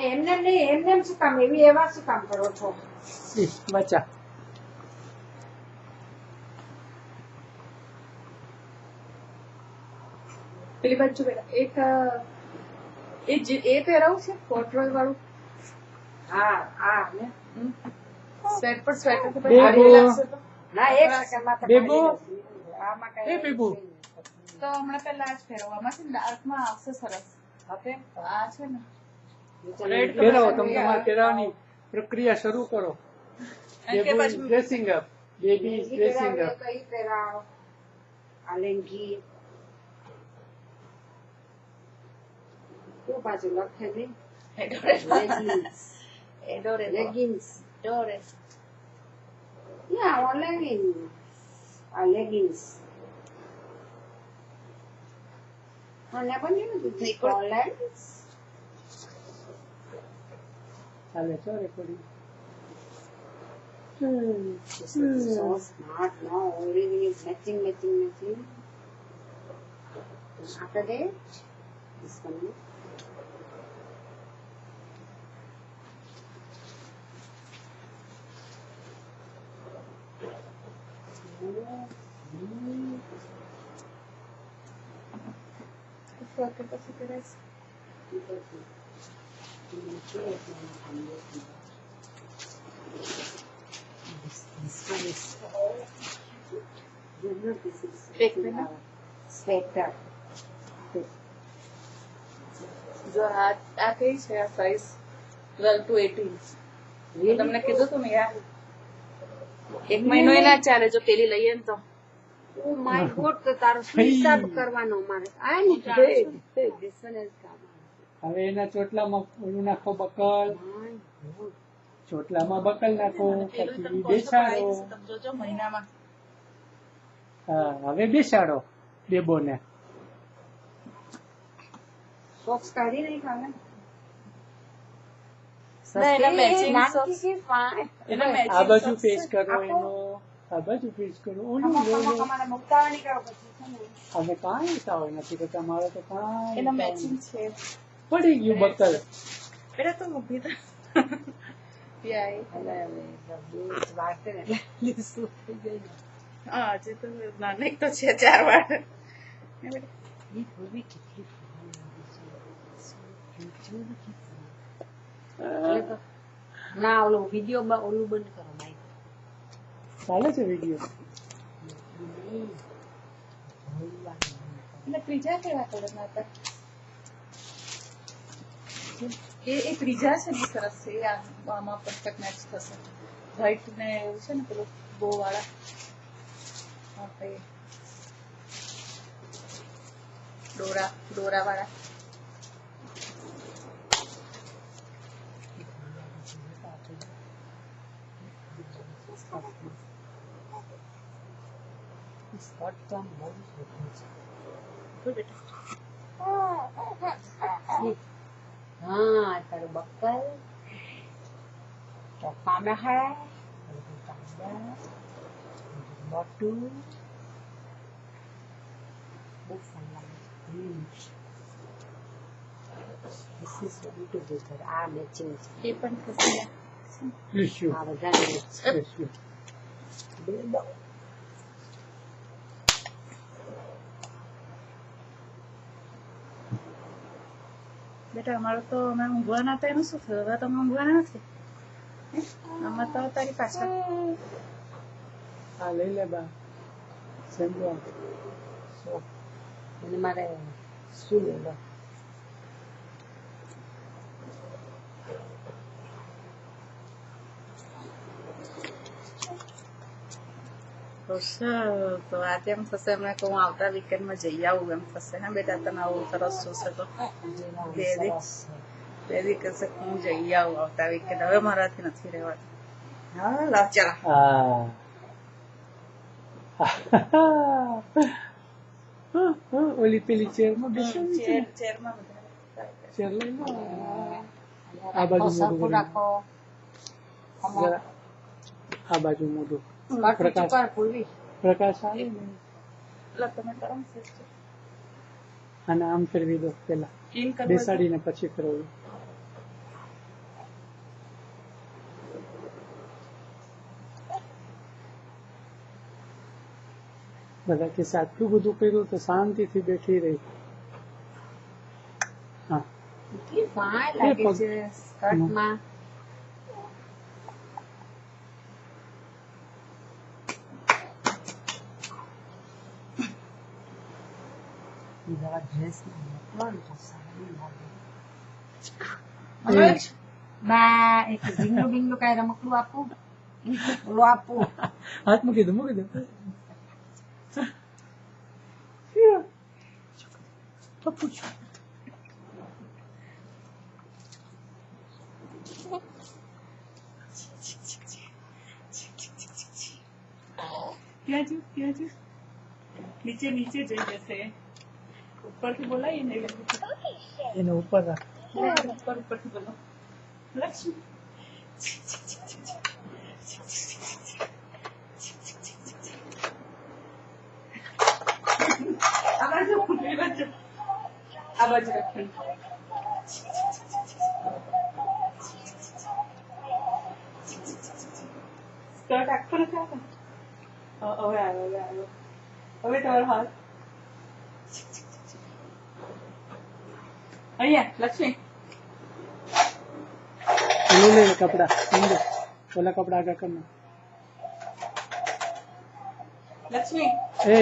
એમને નહીં, એમને શું કામ એવી એવા શું કામ કરો છો? બચા પેલી બાજુ બેટા એક એ પહેરાવું છે કોટરોલ વાળું. હા હા ને સ્વેટર પર સ્વેટર તો બેબો. ભારી લાગશે તો. ના એક સેકન્ડમાં તો બેબો. ભારી નથી. આમાં કઈ એ બેબો. તો હમણાં પેલા આ જ પહેરવું. આમાંથી ડાર્કમાં આવશે સરસ. ઓકે આ છે ને રેડ પહેરાવો, તમે તમારે પહેરાવાની પ્રક્રિયા શરૂ કરો. અને કે બાજુ dressing up, baby dressing up. કઈ પહેરાવ આ લેંગી શું પાછું લખેલી leggings leggings yeah or leggings અને બન્યું ને તું કોલેન્સ ચાલે છો recording. This is so smart now. Everything is matching. After that, this one. Frock પછી પહેરાઈશ. This one is this is sweater. જો આ કઈ છે આ સાઈઝ 12 to 18. તમને કીધું તું ને યાર એક મહિનો એ ના ચાલે જો પેલી લઈએ ને તો. Oh my God, તો તારો શું હિસાબ કરવાનો મારે? આ ને this one is હવે એના ચોટલામાં ઓલું નાખો બકલ, my God. ચોટલામાં બકલ નાખો, પેલું પછી તમે બેસાડો. તમે જોજો મહિનામાં. હા, હવે બેસાડો બેબોને. Socks કાઢી નહીં ખાને. ના, એના matching નાનકી socks. કી fine. એના matching આ બાજુ socks ફેસ છે. કરો એનો, આ બાજુ ફેસ કરો. ઓલું અમુક લો લો. અમારે મુકતા નહીં કરો પછી છે ને. અમે કાંઈ ઉતાવળ નથી કરતા, મારે તો કાંઈ એના ઉતાવળ મેચિંગ નથી. છે. પડી ગયું બકલ. બેટા તો ઊભી થા. યાર એટલે હવે બસ વાળશે ને એટલે શું થઈ જાય ને. હા આજે તો નાની તો છે 4 વાર. એ થોડી કેટલી fine લાગે છે. So cute, એટલે તો ના ઓલો વિડીયો ઓલું બંધ કરો માઇક. ચાલે છે વિડીયો. એટલે ત્રીજા કેવા કલરના હતા? એ ત્રીજા છે ને એ સરસ છે. એ આમાં પરફેક્ટ મેચ થશે. વ્હાઈટ ને એવું છે ને પેલું બો વાળા. આપણે ડોરા વાળા. બોલ બેટા. हाँ तारो बक्कल चौका में है बटू this is ready to be good. આ મેચિંગ છે. એ પણ થશે. ટીશ્યુ, આ બધાને ટીશ્યુ. બિલ્ડો બેટા અમારો તો અમે ઊંઘવાના હતા એનું શું થયું? હવે તમે ઊંઘવાના નથી. આમાં તો તારી પાછળ આ લઈ લે બા. સેમ્બો. અને મારે શું લેલો તો આજે એમ થશે એમને કહું આવતા વીકેન્ડમાં જઈ આવું એમ થશે. હા બેટા તને આવું સરસ જોશે તો બે દી કહેશે કે હું જઈ આવું આવતા વીકેન્ડ. હવે મારાથી નથી રહેવાતું. હા લાવ ચાલો. ઓલી પેલી ચેરમાં બેસવાની છે. ચેરમાં ચેર લઈ લો. આ બાજુ મોઢું સરખું કરી. રાખો જરા આ બાજુ મોઢું. પ્રકાશ પૂર્વી પ્રકાશ આવે ને એટલે તમે કરો ને અને આમ ફેરવી દો પેલા ઇન કરવા બેસાડીને પછી ફેરવું. બધા કે આટલું બધું કર્યું તો શાંતિથી બેઠી રહી. હા કેટલી ફાઇન લાગે પગ- છે સ્કર્ટમાં. બીજા ડ્રેસમાં મોકલો તો સારું લાગે. મનોજ બા એક ઝીંગલું બિંગલું કાંઈ રમકડું આપું? ઓલું આપું. હાથ મૂકી દો મૂકી દો. પપ્પુ છું. ત્યાં જો નીચે નીચે જઈ જશે. ઉપરથી બોલાય ને એને ઉપર રાખ. ઉપરથી બોલો લક્ષ્મી. આ બાજુ રાખવાનું. સ્કર્ટ આખો નથી આવતો. હવે આવ્યો. હવે તમારો હાથ અહીંયા લક્ષ્મી. ઓલું લે કપડા સમજો ઓલા કપડા આગળ કરના. લક્ષ્મી એ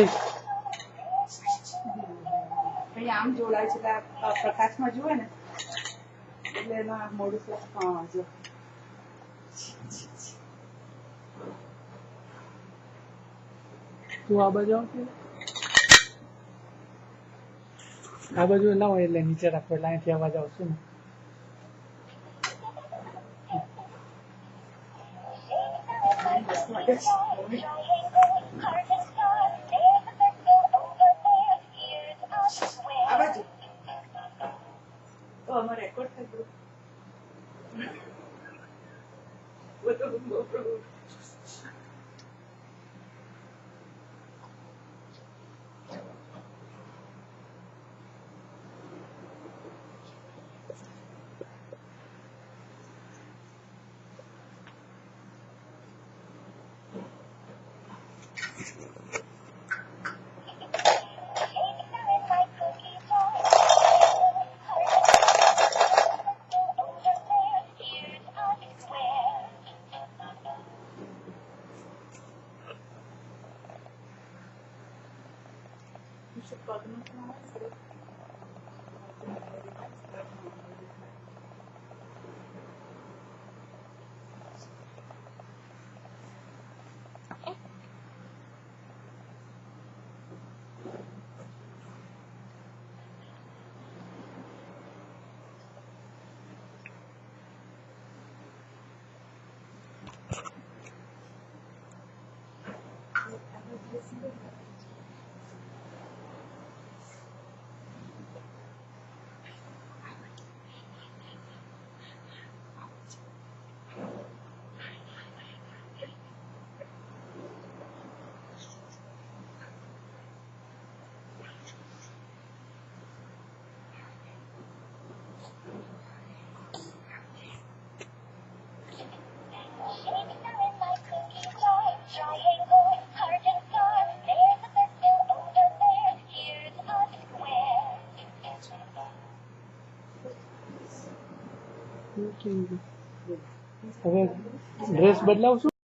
ભાઈ આમ જોડાય છે એટલે આ પ્રકાશમાં જુએ ને એટલે એમાં મોડું હા જો તું આ બાજુ આવતી આ બાજુ ના હોય એટલે નીચે રાખો એટલે અહીંથી અવાજ આવશે ને. આ બાજુ તો અમારે રેકોર્ડ થઈ ગયું. હવે ડ્રેસ બદલાવશું.